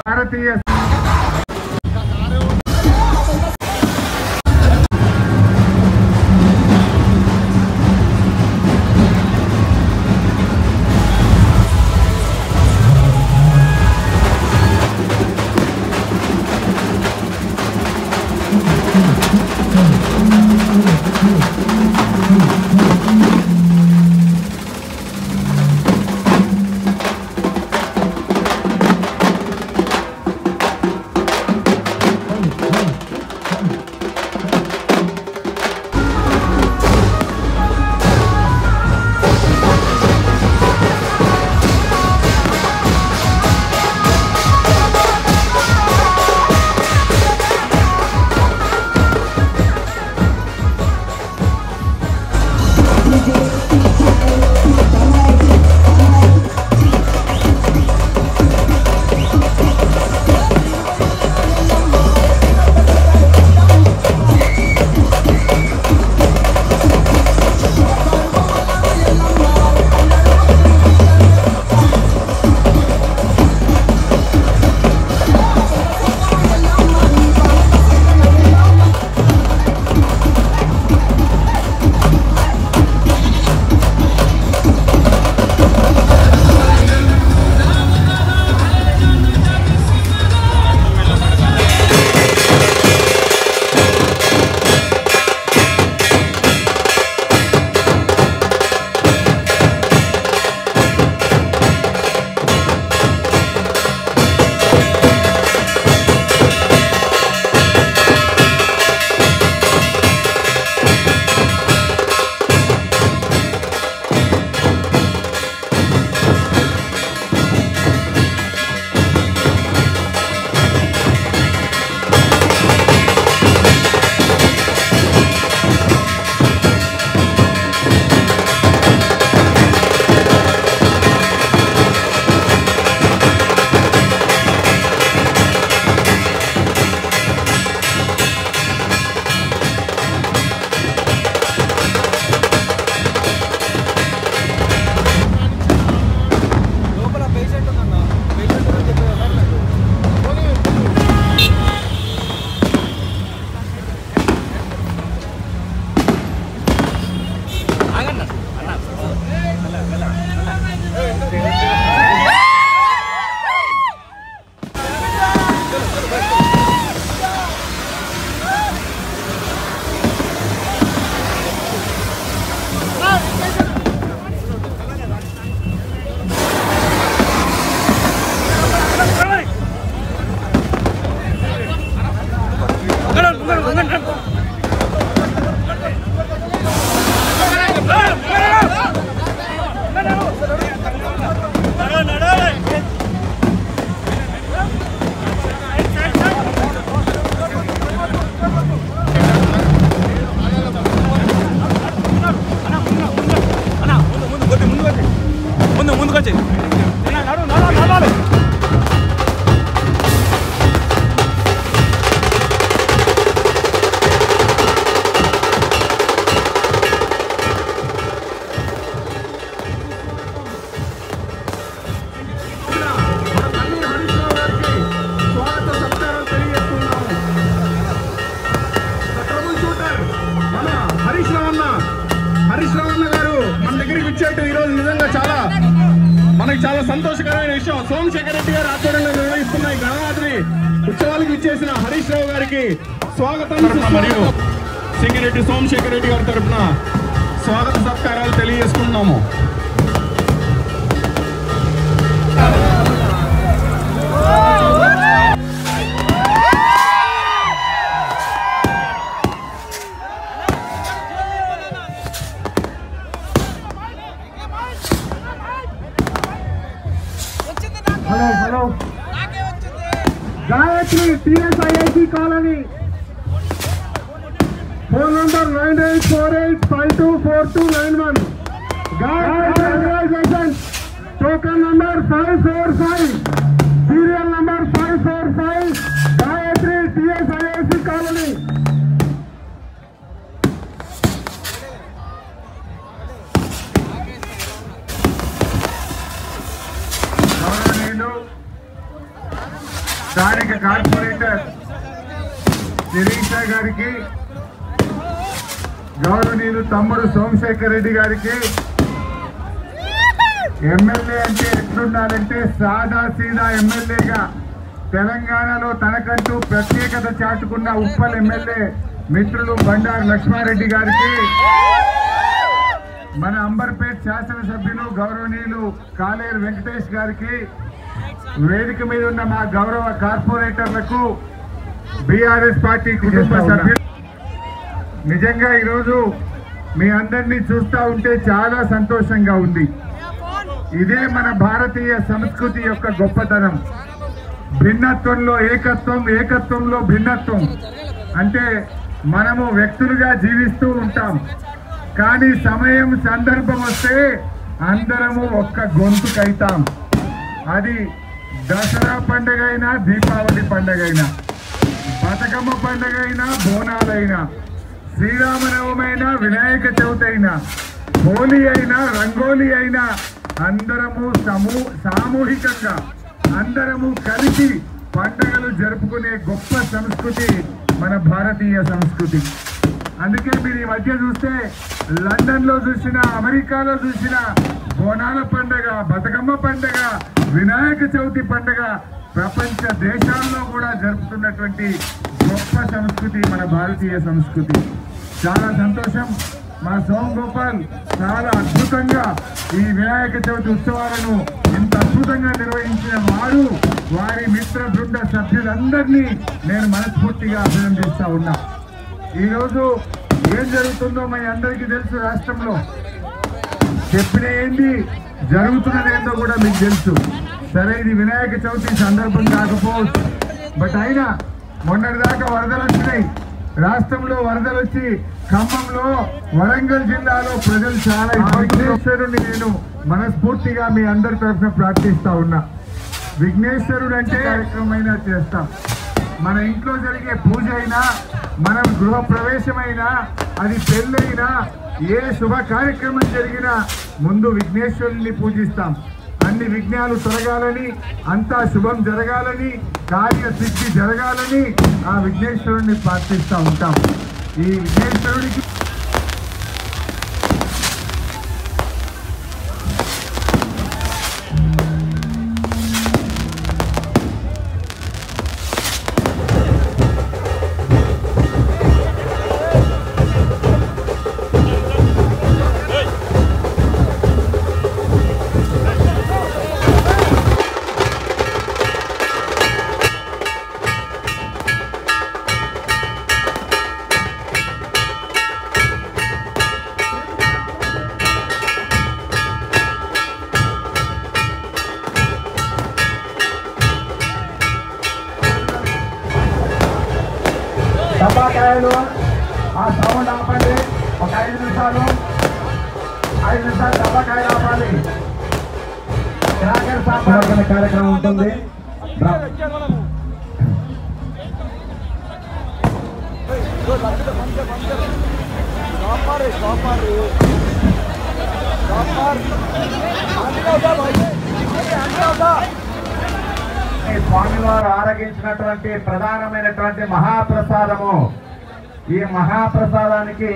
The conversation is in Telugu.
భారతీయ చాలా సంతోషకరమైన విషయం. సోమశేఖర్ రెడ్డి గారు ఆధ్వర్యంలో నిర్వహిస్తున్న ఈ గణనాథుని ఉత్సవాలకు ఇచ్చేసిన హరీష్ రావు గారికి స్వాగతం మరియు సింగిరెడ్డి సోమశేఖర్ రెడ్డి గారి తరఫున స్వాగత సత్కారాలు తెలియజేసుకుంటున్నాము. Hello Gayatri TSIIT colony, phone number 9848524291. Gayatri organisation token number 545, serial number 545, Gayatri TSIIT colony. శాసనసభ్యులు స్థానిక కార్పొరేటర్ శిరీష గారికి, గౌరవనీయులు తమ్ముడు సోమశేఖర్ రెడ్డి గారికి, ఎమ్మెల్యే అంటే ఎట్లుండాలంటే సాదా సీదా ఎమ్మెల్యేగా తెలంగాణలో తనకంటూ ప్రత్యేకత చాటుకున్న ఉప్పల్ ఎమ్మెల్యే మిత్రులు బండారు లక్ష్మారెడ్డి గారికి, మన అంబర్పేట్ శాసనసభ్యులు గౌరవనీయులు కాలేరు వెంకటేష్ గారికి, వేదిక మీద ఉన్న మా గౌరవ కార్పొరేటర్లకు, బీఆర్ఎస్ పార్టీ కుటుంబ సభ్యులు, నిజంగా ఈరోజు మీ అందరినీ చూస్తూ ఉంటే చాలా సంతోషంగా ఉంది. ఇదే మన భారతీయ సంస్కృతి యొక్క గొప్పతనం. భిన్నత్వంలో ఏకత్వం, ఏకత్వంలో భిన్నత్వం. అంటే మనము వ్యక్తులుగా జీవిస్తూ ఉంటాం, కానీ సమయం సందర్భం వస్తే అందరము ఒక్క గొంతుకైతాం. అది దసరా పండుగ అయినా, దీపావళి పండుగ అయినా, బతుకమ్మ పండుగ అయినా, బోనాలైనా, శ్రీరామనవమి అయినా, వినాయక చవితి అయినా, హోలీ అయినా, రంగోలీ అయినా అందరము సామూహికంగా అందరము కలిసి పండుగలు జరుపుకునే గొప్ప సంస్కృతి మన భారతీయ సంస్కృతి. అందుకే మీరు ఈ మధ్య చూస్తే లండన్ లో చూసిన, అమెరికాలో చూసిన బోనాల పండుగ, బతుకమ్మ పండుగ, వినాయక చవితి పండుగ ప్రపంచ దేశాల్లో కూడా జరుపుతున్నటువంటి గొప్ప సంస్కృతి మన భారతీయ సంస్కృతి. చాలా సంతోషం. మా సోమ్ గోపాల్ చాలా అద్భుతంగా ఈ వినాయక చవితి ఉత్సవాలను ఇంత అద్భుతంగా నిర్వహించిన వారు, వారి మిత్ర బృంద సభ్యులందరినీ నేను మనస్ఫూర్తిగా అభినందిస్తా ఉన్నా. ఈరోజు ఏం జరుగుతుందో మీ అందరికీ తెలుసు. రాష్ట్రంలో చెప్పిన ఏంది జరుగుతున్నదేందో కూడా మీకు తెలుసు. సరే, ఇది వినాయక చవితి సందర్భం కాకపోవచ్చు, బట్ అయినా మొన్నటిదాకా వరదలు వచ్చినాయి. రాష్ట్రంలో వరదలు వచ్చి ఖమ్మంలో, వరంగల్ జిల్లాలో ప్రజలు చాలా విఘ్నేశ్వరుని నేను మనస్ఫూర్తిగా మీ అందరి తరఫున ప్రార్థిస్తా ఉన్నా. విఘ్నేశ్వరుడు అంటే కార్యక్రమమైనా చేస్తాం. మన ఇంట్లో జరిగే పూజ అయినా, మనం గృహ ప్రవేశమైనా, అది పెళ్ళైనా, ఏ శుభ కార్యక్రమం జరిగినా ముందు విఘ్నేశ్వరుని పూజిస్తాం. అన్ని విఘ్నాలు తొలగాలని, అంతా శుభం జరగాలని, కార్యసిద్ధి జరగాలని ఆ విఘ్నేశ్వరుని ప్రార్థిస్తూ ఉంటాం. ఈ విఘ్నేశ్వరుడికి టపాకాయలు ఆ సౌండ్ ఆపండి. ఒక 5 నిమిషాలు టపాకాయలు ఆపాలి. క్రాకర్ సాపన కార్యక్రమం ఉంటుంది. స్వామివారు ఆరగించినటువంటి ప్రధానమైనటువంటి మహాప్రసాదము. ఈ మహాప్రసాదానికి